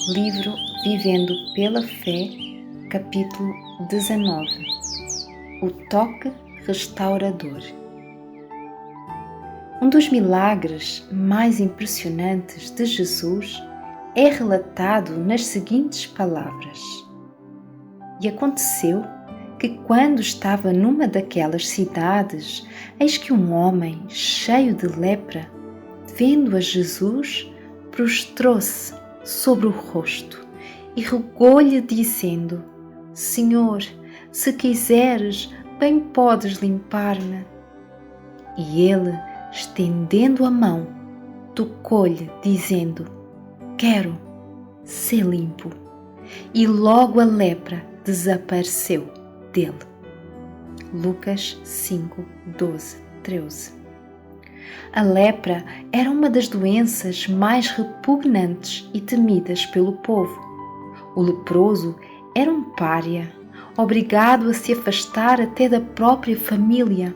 Livro Vivendo pela Fé, capítulo 19. O toque restaurador. Um dos milagres mais impressionantes de Jesus é relatado nas seguintes palavras: E aconteceu que, quando estava numa daquelas cidades, eis que um homem cheio de lepra, vendo a Jesus, prostrou-se sobre o rosto e rogou-lhe, dizendo: Senhor, se quiseres, bem podes limpar-me. E ele, estendendo a mão, tocou-lhe, dizendo: Quero, ser limpo. E logo a lepra desapareceu dele. Lucas 5, 12, 13. A lepra era uma das doenças mais repugnantes e temidas pelo povo. O leproso era um pária, obrigado a se afastar até da própria família.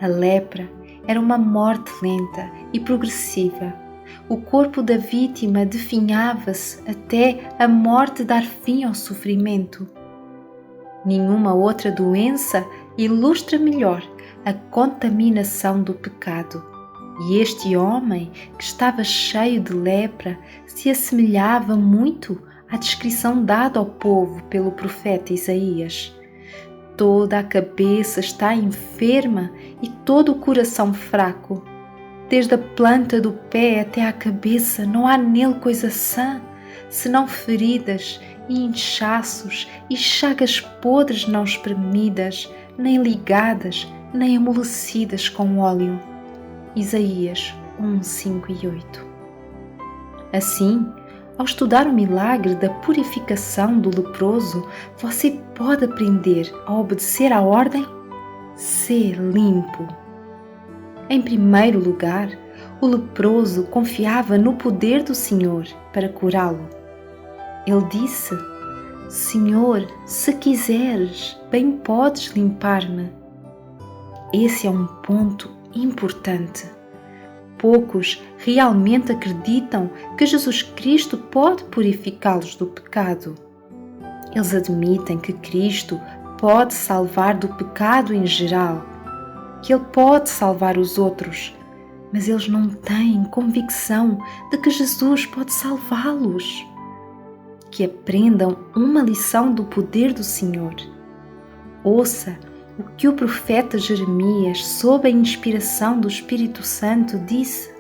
A lepra era uma morte lenta e progressiva. O corpo da vítima definhava-se até a morte dar fim ao sofrimento. Nenhuma outra doença ilustra melhor a contaminação do pecado. E este homem, que estava cheio de lepra, se assemelhava muito à descrição dada ao povo pelo profeta Isaías. Toda a cabeça está enferma e todo o coração fraco. Desde a planta do pé até à cabeça não há nele coisa sã, senão feridas e inchaços e chagas podres não espremidas, nem ligadas, nem amolecidas com óleo. Isaías 1, 5 e 8. Assim, ao estudar o milagre da purificação do leproso, você pode aprender a obedecer à ordem: ser limpo. Em primeiro lugar, o leproso confiava no poder do Senhor para curá-lo. Ele disse: Senhor, se quiseres, bem podes limpar-me. Esse é um ponto importante. Poucos realmente acreditam que Jesus Cristo pode purificá-los do pecado. Eles admitem que Cristo pode salvar do pecado em geral, que Ele pode salvar os outros, mas eles não têm convicção de que Jesus pode salvá-los. Que aprendam uma lição do poder do Senhor. Ouça o que o profeta Jeremias, sob a inspiração do Espírito Santo, disse: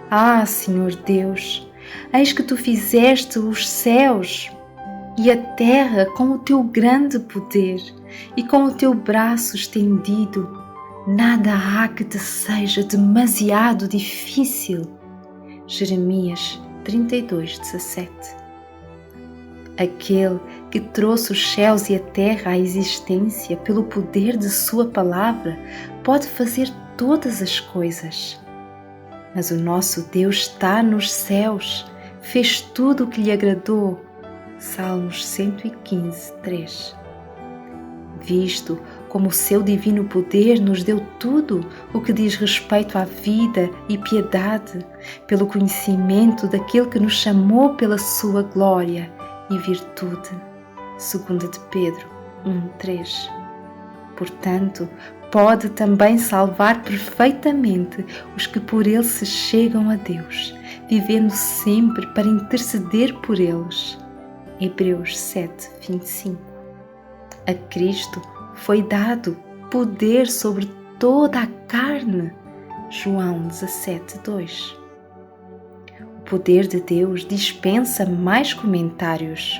Ah, Senhor Deus, eis que Tu fizeste os céus e a terra com o Teu grande poder e com o Teu braço estendido. Nada há que Te seja demasiado difícil. Jeremias 32, 17. Aquele que trouxe os céus e a terra à existência pelo poder de Sua palavra pode fazer todas as coisas. Mas o nosso Deus está nos céus, fez tudo o que lhe agradou. Salmos 115, 3. Visto como o seu divino poder nos deu tudo o que diz respeito à vida e piedade, pelo conhecimento daquele que nos chamou pela sua glória e virtude. 2 de Pedro 1:3. Portanto, pode também salvar perfeitamente os que por ele se chegam a Deus, vivendo sempre para interceder por eles. Hebreus 7:25. A Cristo foi dado poder sobre toda a carne. João 17:2. O poder de Deus dispensa mais comentários.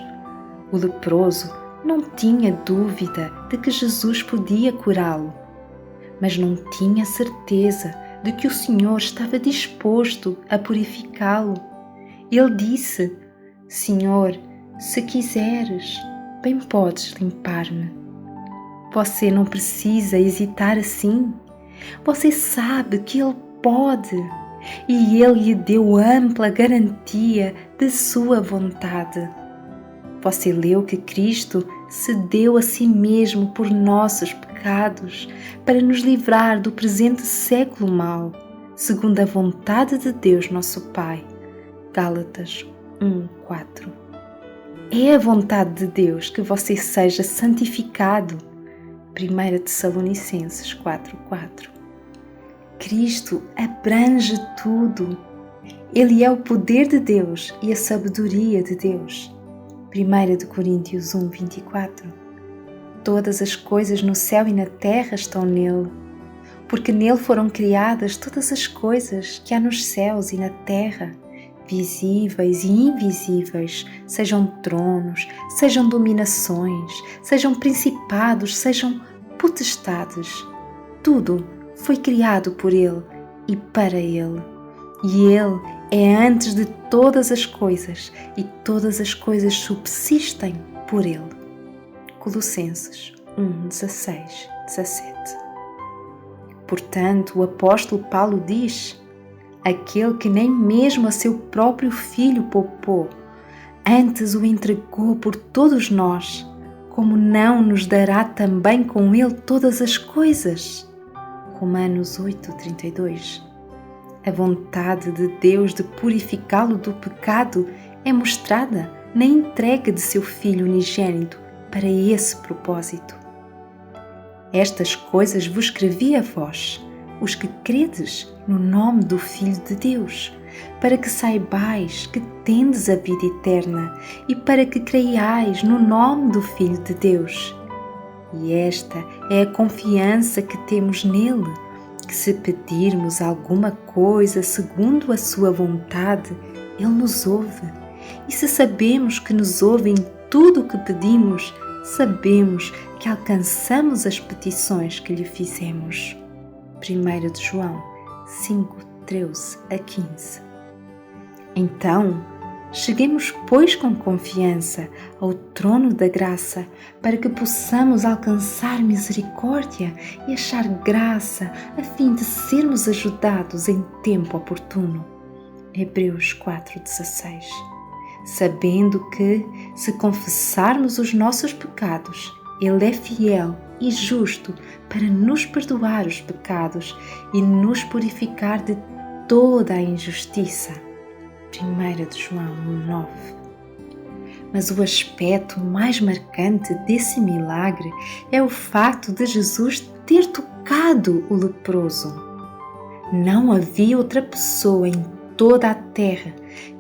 O leproso não tinha dúvida de que Jesus podia curá-lo, mas não tinha certeza de que o Senhor estava disposto a purificá-lo. Ele disse: Senhor, se quiseres, bem podes limpar-me. Você não precisa hesitar assim. Você sabe que Ele pode. E Ele lhe deu ampla garantia de sua vontade. Você leu que Cristo se deu a si mesmo por nossos pecados para nos livrar do presente século mau, segundo a vontade de Deus nosso Pai. Gálatas 1:4. É a vontade de Deus que você seja santificado. 1 Tessalonicenses 4:4. Cristo abrange tudo. Ele é o poder de Deus e a sabedoria de Deus. 1 Coríntios 1:24. Todas as coisas no céu e na terra estão nele, porque nele foram criadas todas as coisas que há nos céus e na terra, visíveis e invisíveis, sejam tronos, sejam dominações, sejam principados, sejam potestades. Tudo foi criado por ele e para ele. E ele é antes de todas as coisas, e todas as coisas subsistem por ele. Colossenses 1:16-17. Portanto, o apóstolo Paulo diz: aquele que nem mesmo a seu próprio filho poupou, antes o entregou por todos nós, como não nos dará também com ele todas as coisas? Romanos 8:32. A vontade de Deus de purificá-lo do pecado é mostrada na entrega de seu Filho unigênito para esse propósito. Estas coisas vos escrevi a vós, os que credes no nome do Filho de Deus, para que saibais que tendes a vida eterna e para que creiais no nome do Filho de Deus. E esta é a confiança que temos nele, que se pedirmos alguma coisa segundo a sua vontade, ele nos ouve. E se sabemos que nos ouve em tudo o que pedimos, sabemos que alcançamos as petições que lhe fizemos. 1 João 5:13-15. Então, cheguemos, pois, com confiança ao trono da graça, para que possamos alcançar misericórdia e achar graça, a fim de sermos ajudados em tempo oportuno. Hebreus 4:16. Sabendo que, se confessarmos os nossos pecados, Ele é fiel e justo para nos perdoar os pecados e nos purificar de toda a injustiça. 1 João 1:9. Mas o aspecto mais marcante desse milagre é o facto de Jesus ter tocado o leproso. Não havia outra pessoa em toda a terra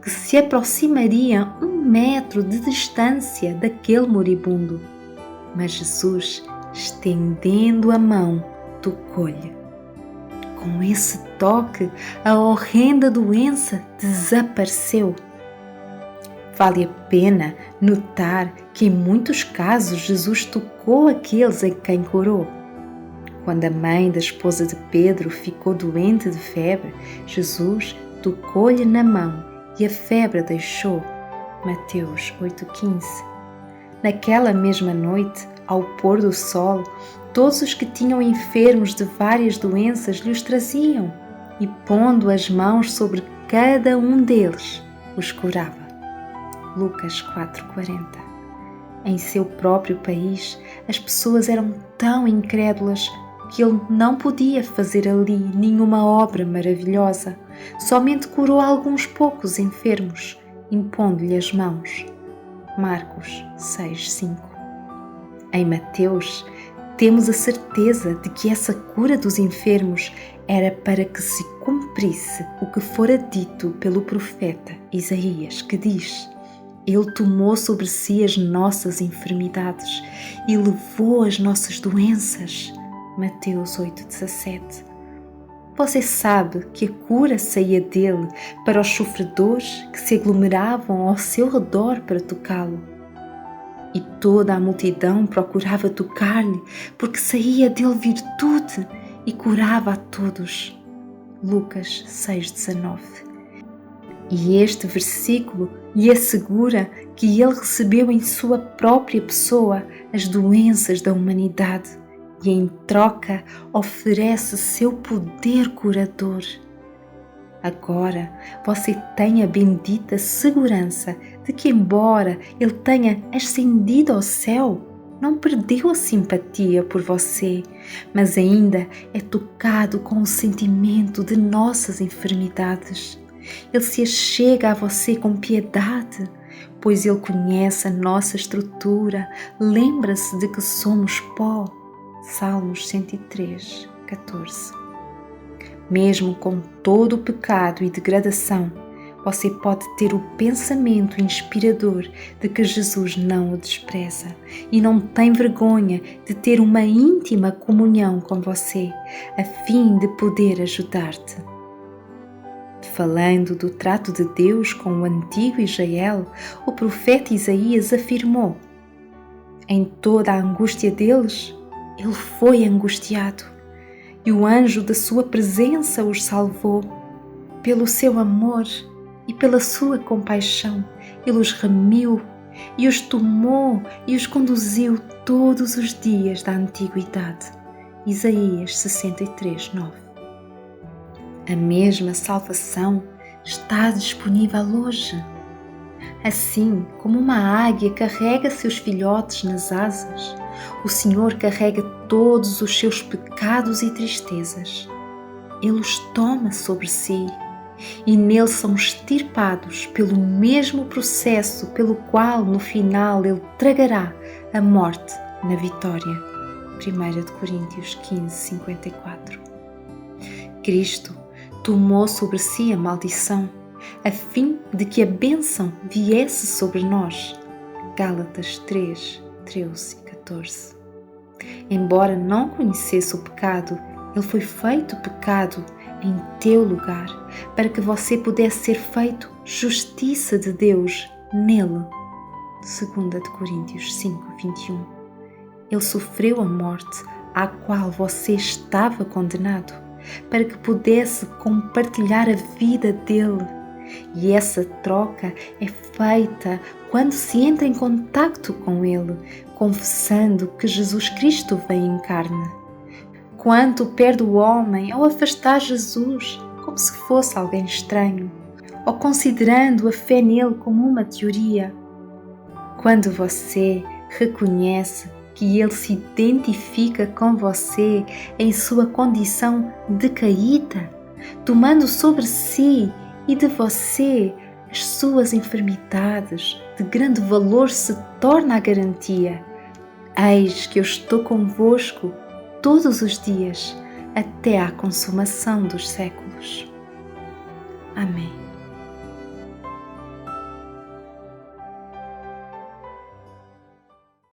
que se aproximaria 1 metro de distância daquele moribundo. Mas Jesus, estendendo a mão, tocou-lhe. Com esse toque, a horrenda doença desapareceu. Vale a pena notar que em muitos casos Jesus tocou aqueles em quem curou. Quando a mãe da esposa de Pedro ficou doente de febre, Jesus tocou-lhe na mão e a febre deixou. Mateus 8:15. Naquela mesma noite, ao pôr do sol, todos os que tinham enfermos de várias doenças lhe os traziam e, pondo as mãos sobre cada um deles, os curava. Lucas 4:40. Em seu próprio país, as pessoas eram tão incrédulas que ele não podia fazer ali nenhuma obra maravilhosa, somente curou alguns poucos enfermos, impondo-lhe as mãos. Marcos 6:5. Em Mateus, temos a certeza de que essa cura dos enfermos era para que se cumprisse o que fora dito pelo profeta Isaías, que diz: Ele tomou sobre si as nossas enfermidades e levou as nossas doenças. Mateus 8:17. Você sabe que a cura saía dele para os sofredores que se aglomeravam ao seu redor para tocá-lo. E toda a multidão procurava tocar-lhe, porque saía dele virtude e curava a todos. Lucas 6:19. E este versículo lhe assegura que ele recebeu em sua própria pessoa as doenças da humanidade e, em troca, oferece seu poder curador. Agora você tem a bendita segurança de que, embora ele tenha ascendido ao céu, não perdeu a simpatia por você, mas ainda é tocado com o sentimento de nossas enfermidades. Ele se achega a você com piedade, pois Ele conhece a nossa estrutura, lembra-se de que somos pó. Salmos 103, 14. Mesmo com todo o pecado e degradação, você pode ter o pensamento inspirador de que Jesus não o despreza e não tem vergonha de ter uma íntima comunhão com você, a fim de poder ajudar-te. Falando do trato de Deus com o antigo Israel, o profeta Isaías afirmou: em toda a angústia deles, ele foi angustiado, e o anjo da sua presença os salvou. Pelo seu amor e pela sua compaixão, ele os remiu e os tomou e os conduziu todos os dias da antiguidade. Isaías 63, 9. A mesma salvação está disponível hoje. Assim como uma águia carrega seus filhotes nas asas, o Senhor carrega todos os seus pecados e tristezas. Ele os toma sobre si e nele são extirpados pelo mesmo processo pelo qual no final ele tragará a morte na vitória. 1 Coríntios 15, 54. Cristo tomou sobre si a maldição, a fim de que a bênção viesse sobre nós. Gálatas 3, 13 e 14. Embora não conhecesse o pecado, ele foi feito pecado em teu lugar, para que você pudesse ser feito justiça de Deus nele. 2 Coríntios 5, 21. Ele sofreu a morte à qual você estava condenado, para que pudesse compartilhar a vida dele. E essa troca é feita quando se entra em contacto com ele, confessando que Jesus Cristo veio em carne. Quanto perde o homem ao afastar Jesus como se fosse alguém estranho, ou considerando a fé nele como uma teoria. Quando você reconhece que ele se identifica com você em sua condição decaída, tomando sobre si e de você as suas enfermidades, de grande valor se torna a garantia. Eis que eu estou convosco todos os dias, até à consumação dos séculos. Amém.